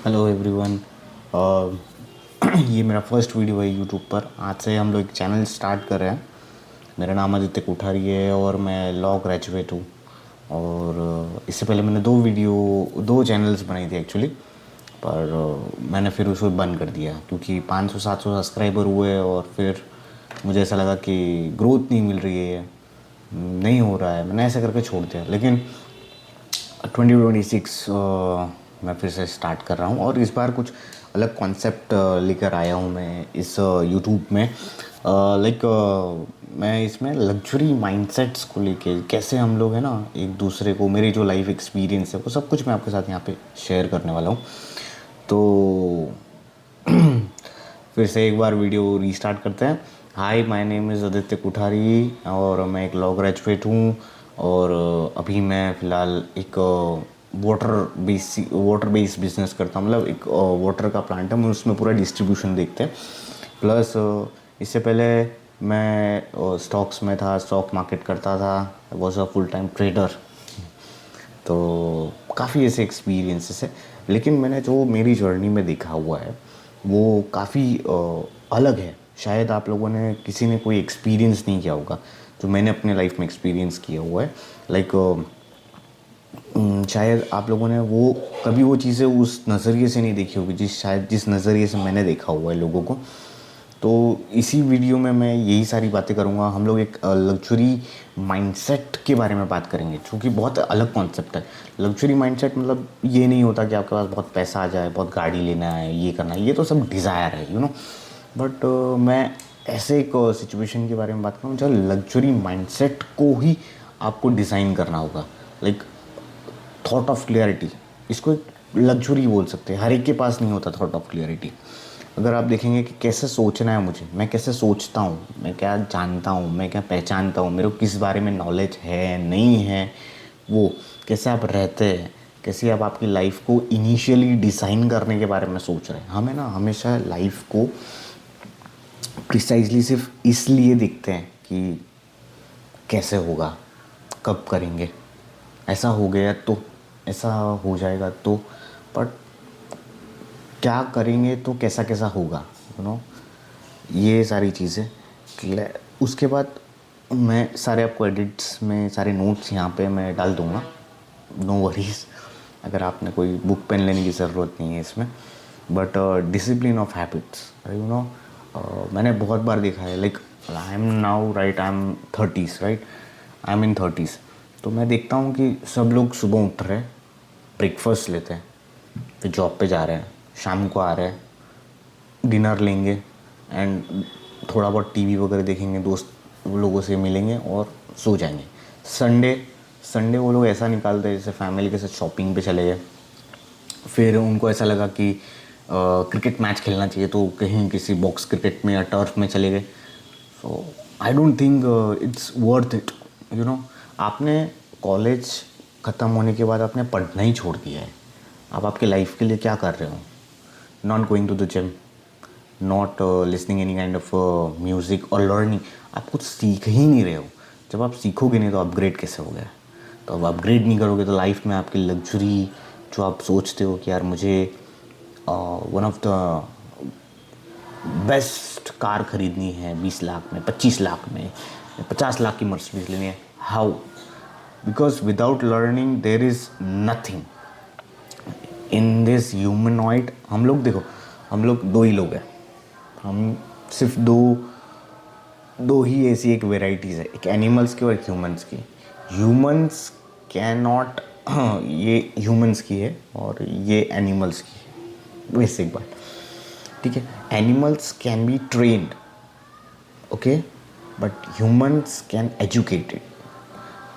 Hello everyone. ये मेरा first video है यूट्यूब पर। आज से हम लोग एक चैनल स्टार्ट कर रहे हैं। मेरा नाम आदित्य कोठारी है और मैं लॉ ग्रेजुएट हूँ। और इससे पहले मैंने दो चैनल्स बनाई थी एक्चुअली, पर मैंने फिर उसको बंद कर दिया क्योंकि 500-700 सब्सक्राइबर हुए और फिर मुझे ऐसा लगा कि ग्रोथ नहीं मिल रही है, नहीं हो रहा है, मैंने ऐसा करके छोड़ दिया। लेकिन 2026 मैं फिर से स्टार्ट कर रहा हूँ और इस बार कुछ अलग कॉन्सेप्ट लेकर आया हूँ मैं इस यूट्यूब में। लाइक मैं इसमें लग्जरी माइंडसेट्स को लेके कैसे हम लोग है ना एक दूसरे को, मेरी जो लाइफ एक्सपीरियंस है वो सब कुछ मैं आपके साथ यहाँ पे शेयर करने वाला हूँ। तो फिर से एक बार वीडियो रीस्टार्ट करते हैं। Hi, my name is Aditya Kothari और मैं एक लॉ ग्रेजुएट हूँ। और अभी मैं फ़िलहाल एक वाटर बेस्ड बिजनेस करता हूँ। मतलब एक वाटर का प्लांट है, मैं उसमें पूरा डिस्ट्रीब्यूशन देखते हैं। प्लस इससे पहले मैं स्टॉक्स में था, स्टॉक मार्केट करता था, was a full time trader. तो काफ़ी ऐसे एक्सपीरियंसेस है। लेकिन मैंने जो मेरी जर्नी में देखा हुआ है वो काफ़ी अलग है। शायद आप लोगों ने किसी ने कोई एक्सपीरियंस नहीं किया होगा जो मैंने अपने लाइफ में एक्सपीरियंस किया हुआ है। लाइक शायद आप लोगों ने वो कभी वो चीज़ें उस नज़रिए से नहीं देखी होगी जिस नज़रिए से मैंने देखा हुआ है लोगों को। तो इसी वीडियो में मैं यही सारी बातें करूँगा। हम लोग एक लग्जरी माइंडसेट के बारे में बात करेंगे, जो कि बहुत अलग कॉन्सेप्ट है। लग्जरी माइंडसेट मतलब ये नहीं होता कि आपके पास बहुत पैसा आ जाए, बहुत गाड़ी लेना है, ये करना है, ये तो सब डिज़ायर है बट मैं ऐसे एक सिचुएशन के बारे में बात करूँ जहाँ लग्जरी माइंडसेट को ही आपको डिज़ाइन करना होगा। लाइक थॉट ऑफ क्लियरिटी, इसको एक लग्जरी बोल सकते हैं। हर एक के पास नहीं होता थॉट ऑफ क्लियरिटी। अगर आप देखेंगे कि कैसे सोचना है मुझे, मैं कैसे सोचता हूँ, मैं क्या जानता हूँ, मैं क्या पहचानता हूँ, मेरे को किस बारे में नॉलेज है नहीं है, वो कैसे आप रहते हैं, कैसे आप आपकी लाइफ को इनिशियली डिज़ाइन करने के बारे में सोच रहे हैं। हमें ना हमेशा लाइफ को प्रिसाइजली सिर्फ इसलिए देखते हैं कि कैसे होगा, कब करेंगे, ऐसा हो गया तो, ऐसा हो जाएगा तो, बट क्या करेंगे तो कैसा कैसा होगा ये सारी चीज़ें। उसके बाद मैं सारे आपको एडिट्स में सारे नोट्स यहाँ पे मैं डाल दूँगा, नो वरीज। अगर आपने कोई बुक पेन लेने की ज़रूरत नहीं है इसमें। बट डिसिप्लिन ऑफ हैबिट्स मैंने बहुत बार देखा है। Like I am now right, I am 30s right, I am in 30s। तो मैं देखता हूँ कि सब लोग सुबह उठ रहे हैं, ब्रेकफास्ट लेते हैं, फिर जॉब पे जा रहे हैं, शाम को आ रहे हैं, डिनर लेंगे एंड थोड़ा बहुत टीवी वगैरह देखेंगे, दोस्त लोगों से मिलेंगे और सो जाएंगे। संडे संडे वो लोग ऐसा निकालते हैं जैसे फैमिली के साथ शॉपिंग पे चले गए। फिर उनको ऐसा लगा कि क्रिकेट मैच खेलना चाहिए तो कहीं किसी बॉक्स क्रिकेट में या टर्फ में चले गए। So I don't think it's worth it. आपने कॉलेज ख़त्म होने के बाद आपने पढ़ना ही छोड़ दिया है। आप आपके लाइफ के लिए क्या कर रहे हो? Not going to the gym, not listening any kind of music और लर्निंग। आप कुछ सीख ही नहीं रहे हो। जब आप सीखोगे नहीं तो अपग्रेड कैसे हो गया? तो अब अपग्रेड नहीं करोगे तो लाइफ में आपकी लग्जरी जो आप सोचते हो कि यार मुझे one of the best car खरीदनी है 20 लाख में, 25 लाख में, 50 लाख की मर्सिडीज लेनी है, how? Because without learning there is nothing in this humanoid. हम लोग देखो, हम लोग दो ही लोग हैं। हम सिर्फ दो दो ही ऐसी एक वेराइटीज़ है, एक एनिमल्स की और एक ह्यूमंस की। ह्यूमंस कैन नॉट ये ह्यूमंस की है और ये एनिमल्स की है, बेसिक बात। ठीक है, animals can be trained, okay, but humans can educated.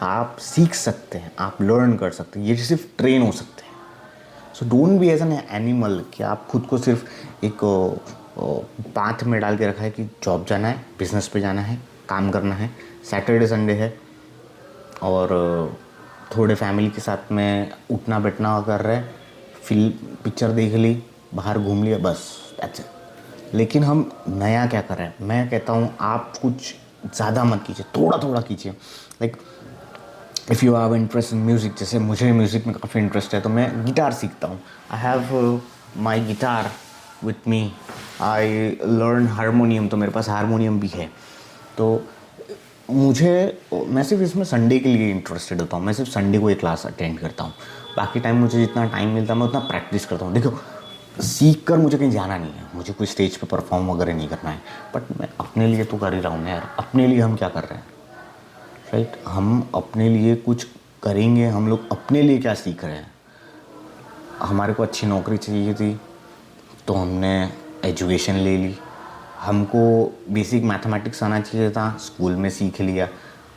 आप सीख सकते हैं, आप लर्न कर सकते हैं, ये सिर्फ ट्रेन हो सकते हैं। So don't be as an animal कि आप खुद को सिर्फ एक पाथ में डाल के रखा है कि जॉब जाना है, बिजनेस पे जाना है, काम करना है, सैटरडे संडे है और थोड़े फैमिली के साथ में उठना बैठना कर रहे हैं, फिल्म पिक्चर देख ली, बाहर घूम लिया, बस दैट्स इट। लेकिन हम नया क्या कर रहे हैं? मैं कहता हूँ आप कुछ ज़्यादा मत कीजिए, थोड़ा थोड़ा कीजिए। Like if you have interest in music, जैसे मुझे म्यूज़िक में काफ़ी इंटरेस्ट है तो मैं गिटार सीखता हूँ। I have my guitar with me, I learn harmonium, तो मेरे पास हारमोनियम भी है। तो मैं सिर्फ इसमें संडे के लिए इंटरेस्टेड होता हूँ, मैं सिर्फ संडे को एक क्लास अटेंड करता हूँ। बाकी टाइम मुझे जितना टाइम मिलता है मैं उतना प्रैक्टिस करता हूँ। देखो, सीख कर मुझे कहीं जाना नहीं है, मुझे कोई स्टेज पे परफॉर्म वगैरह नहीं करना है, बट मैं अपने लिए तो कर ही रहा हूँ ना यार। अपने लिए हम क्या कर रहे हैं, राइट? हम अपने लिए कुछ करेंगे, हम लोग अपने लिए क्या सीख रहे हैं। हमारे को अच्छी नौकरी चाहिए थी तो हमने एजुकेशन ले ली, हमको बेसिक मैथमेटिक्स आना चाहिए था, स्कूल में सीख लिया।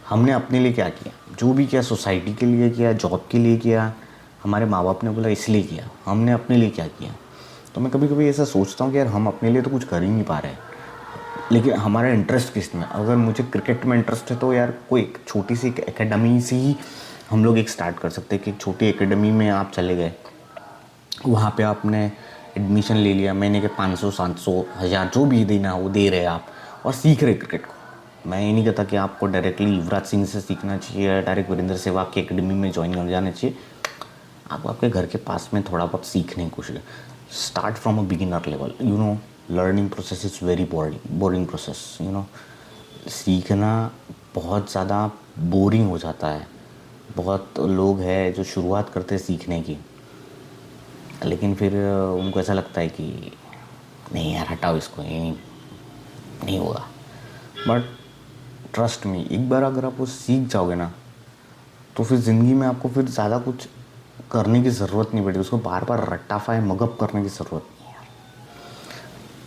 हमने अपने लिए क्या किया, जो भी किया सोसाइटी के लिए किया, जॉब के लिए किया, हमारे माँ बाप ने बोला इसलिए किया, हमने अपने लिए क्या किया। तो मैं कभी कभी ऐसा सोचता हूँ कि यार हम अपने लिए तो कुछ कर ही नहीं पा रहे, लेकिन हमारा इंटरेस्ट किस में। अगर मुझे क्रिकेट में इंटरेस्ट है तो यार कोई एक छोटी सी एकेडमी से ही हम लोग एक स्टार्ट कर सकते हैं कि एक छोटी एकेडमी में आप चले गए, वहाँ पे आपने एडमिशन ले लिया, महीने के 500 700 1000 जो भी देना वो दे रहे आप, और सीख रहे क्रिकेट को। मैं ये नहीं कहता कि आपको डायरेक्टली युवराज सिंह से सीखना चाहिए, डायरेक्ट वीरेंद्र सहवाग की एकेडमी में ज्वाइन कर जाना चाहिए। आप आपके घर के पास में थोड़ा बहुत सीखने की कोशिश करें, start from a beginner level. Learning process is very boring process. सीखना बहुत ज़्यादा बोरिंग हो जाता है। बहुत लोग हैं जो शुरुआत करते हैं सीखने की, लेकिन फिर उनको ऐसा लगता है कि नहीं यार हटाओ इसको, ये नहीं होगा। बट ट्रस्ट मी, एक बार अगर आप वो सीख जाओगे ना, तो फिर ज़िंदगी में आपको फिर ज़्यादा कुछ करने की ज़रूरत नहीं पड़ेगी, उसको बार बार रट्टाफाई मगअप करने की ज़रूरत नहीं है।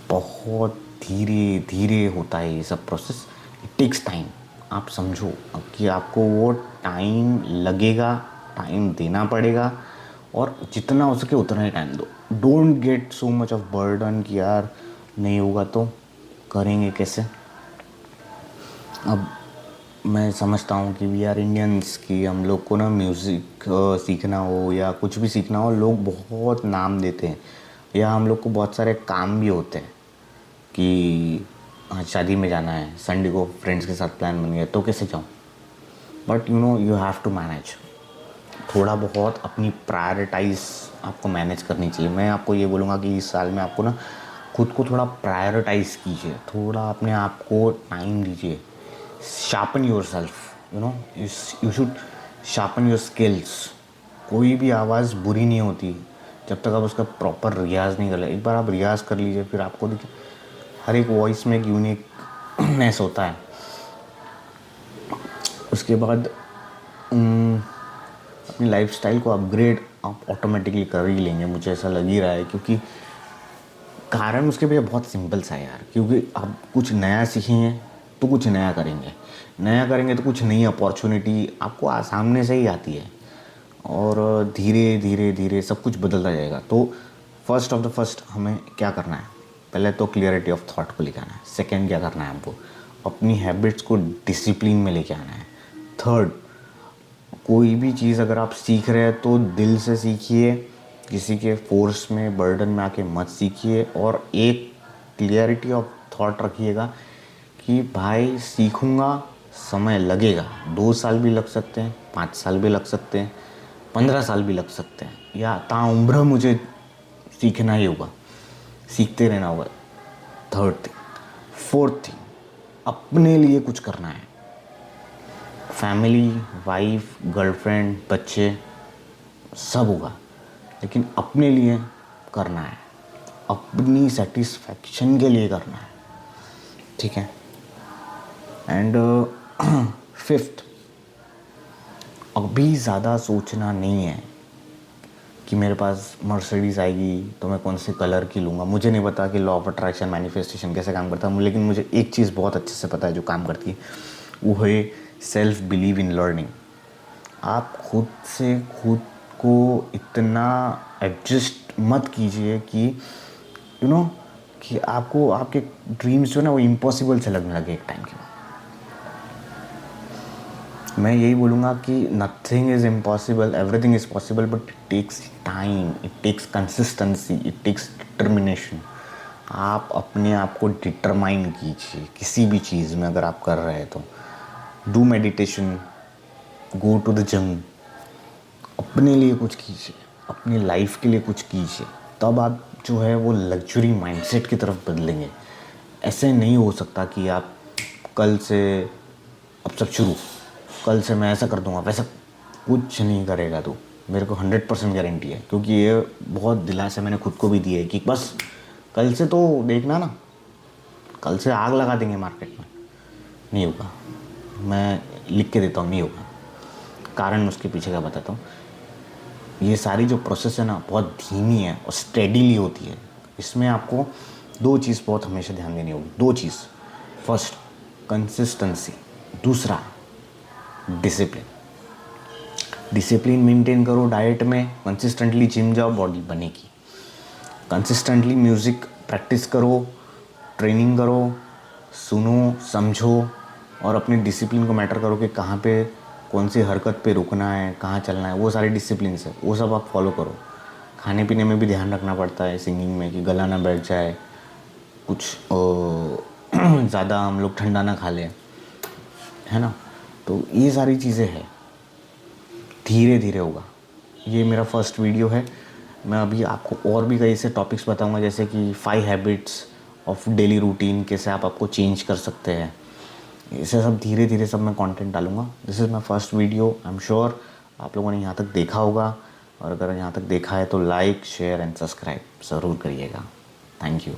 बहुत धीरे धीरे होता है ये सब प्रोसेस, इट टेक्स टाइम। आप समझो कि आपको वो टाइम लगेगा, टाइम देना पड़ेगा, और जितना हो सके उतना ही टाइम दो। Don't get so much of burden कि यार नहीं होगा तो करेंगे कैसे। अब मैं समझता हूँ कि वी आर इंडियंस, कि हम लोग को ना म्यूज़िक सीखना हो या कुछ भी सीखना हो, लोग बहुत नाम देते हैं, या हम लोग को बहुत सारे काम भी होते हैं कि हाँ शादी में जाना है, संडे को फ्रेंड्स के साथ प्लान बन गया तो कैसे जाऊँ। But you have to manage, थोड़ा बहुत अपनी प्रायोरिटाइज आपको मैनेज करनी चाहिए। मैं आपको ये बोलूँगा कि इस साल में आपको ना खुद को थोड़ा प्रायोरिटाइज़ कीजिए, थोड़ा अपने आप को टाइम दीजिए। Sharpen your self, you should sharpen your skills. कोई भी आवाज़ बुरी नहीं होती जब तक आप उसका प्रॉपर रियाज़ नहीं कर ले। एक बार आप रियाज़ कर लीजिए, फिर आपको देखिए हर एक वॉइस में एक यूनिकनेस होता है। उसके बाद अपनी लाइफस्टाइल को अपग्रेड आप ऑटोमेटिकली कर ही लेंगे, मुझे ऐसा लग ही रहा है। क्योंकि कारण उसके पीछे बहुत सिंपल सा है यार, क्योंकि आप कुछ नया सीखेंगे तो कुछ नया करेंगे तो कुछ नई अपॉर्चुनिटी आपको सामने से ही आती है, और धीरे धीरे धीरे सब कुछ बदलता जाएगा। तो फर्स्ट हमें क्या करना है, पहले तो क्लियरिटी ऑफ थॉट को लेकर आना है। सेकेंड क्या करना है, हमको अपनी हैबिट्स को डिसिप्लिन में लेके आना है। थर्ड, कोई भी चीज़ अगर आप सीख रहे हैं तो दिल से सीखिए, किसी के फोर्स में बर्डन में आके मत सीखिए, और एक क्लियरिटी ऑफ थॉट रखिएगा कि भाई सीखूंगा, समय लगेगा, 2 साल भी लग सकते हैं, 5 साल भी लग सकते हैं, 15 साल भी लग सकते हैं, या ताउम्र मुझे सीखना ही होगा, सीखते रहना होगा। थर्ड थिंग, फोर्थ थिंग, अपने लिए कुछ करना है। फैमिली, वाइफ, गर्लफ्रेंड, बच्चे सब होगा, लेकिन अपने लिए करना है, अपनी सेटिस्फैक्शन के लिए करना है, ठीक है। एंड फिफ्थ, अभी ज़्यादा सोचना नहीं है कि मेरे पास मर्सिडीज़ आएगी तो मैं कौन से कलर की लूँगा। मुझे नहीं पता कि लॉ ऑफ अट्रैक्शन, मैनिफेस्टेशन कैसे काम करता है, लेकिन मुझे एक चीज़ बहुत अच्छे से पता है जो काम करती है, वो है सेल्फ बिलीव इन लर्निंग। आप खुद से खुद को इतना एडजस्ट मत कीजिए कि कि आपको आपके ड्रीम्स जो ना वो इम्पॉसिबल से लगने लगे एक टाइम के बाद। मैं यही बोलूँगा कि nothing is impossible, everything is possible, but it takes time, it takes consistency, it takes determination. आप अपने आप को डिटरमाइन कीजिए किसी भी चीज़ में, अगर आप कर रहे हैं तो do meditation, go to the gym, अपने लिए कुछ कीजिए, अपनी लाइफ के लिए कुछ कीजिए, तब आप जो है वो लग्जरी माइंडसेट की तरफ बदलेंगे। ऐसे नहीं हो सकता कि आप कल से अब सब शुरू, कल से मैं ऐसा कर दूंगा वैसा, कुछ नहीं करेगा तू, मेरे को 100% गारंटी है। क्योंकि ये बहुत दिलासा मैंने खुद को भी दी है कि बस कल से तो देखना ना, कल से आग लगा देंगे मार्केट में। नहीं होगा, मैं लिख के देता हूँ, नहीं होगा। कारण उसके पीछे का बताता हूँ। ये सारी जो प्रोसेस है ना बहुत धीमी है और स्टेडीली होती है। इसमें आपको दो चीज़ बहुत हमेशा ध्यान देनी होगी, दो चीज़। फर्स्ट कंसिस्टेंसी, दूसरा डिसिप्लिन। डिसिप्लिन मेंटेन करो डाइट में, कंसिस्टेंटली जिम जाओ, बॉडी बनेगी। कंसिस्टेंटली म्यूज़िक प्रैक्टिस करो, ट्रेनिंग करो, सुनो, समझो और अपने डिसिप्लिन को मैटर करो कि कहाँ पे कौन सी हरकत पे रुकना है, कहाँ चलना है, वो सारे डिसिप्लिन है, वो सब आप फॉलो करो। खाने पीने में भी ध्यान रखना पड़ता है सिंगिंग में कि गला ना बैठ जाए, कुछ ज़्यादा हम लोग ठंडा ना खा लें, है ना। तो ये सारी चीज़ें हैं, धीरे धीरे होगा। ये मेरा फर्स्ट वीडियो है। मैं अभी आपको और भी कई से टॉपिक्स बताऊंगा, जैसे कि 5 हैबिट्स ऑफ डेली रूटीन, कैसे आप आपको चेंज कर सकते हैं। इसे सब धीरे धीरे सब मैं कंटेंट डालूंगा। This is my first video. I am sure आप लोगों ने यहाँ तक देखा होगा, और अगर यहाँ तक देखा है तो लाइक, शेयर एंड सब्सक्राइब ज़रूर करिएगा। Thank you.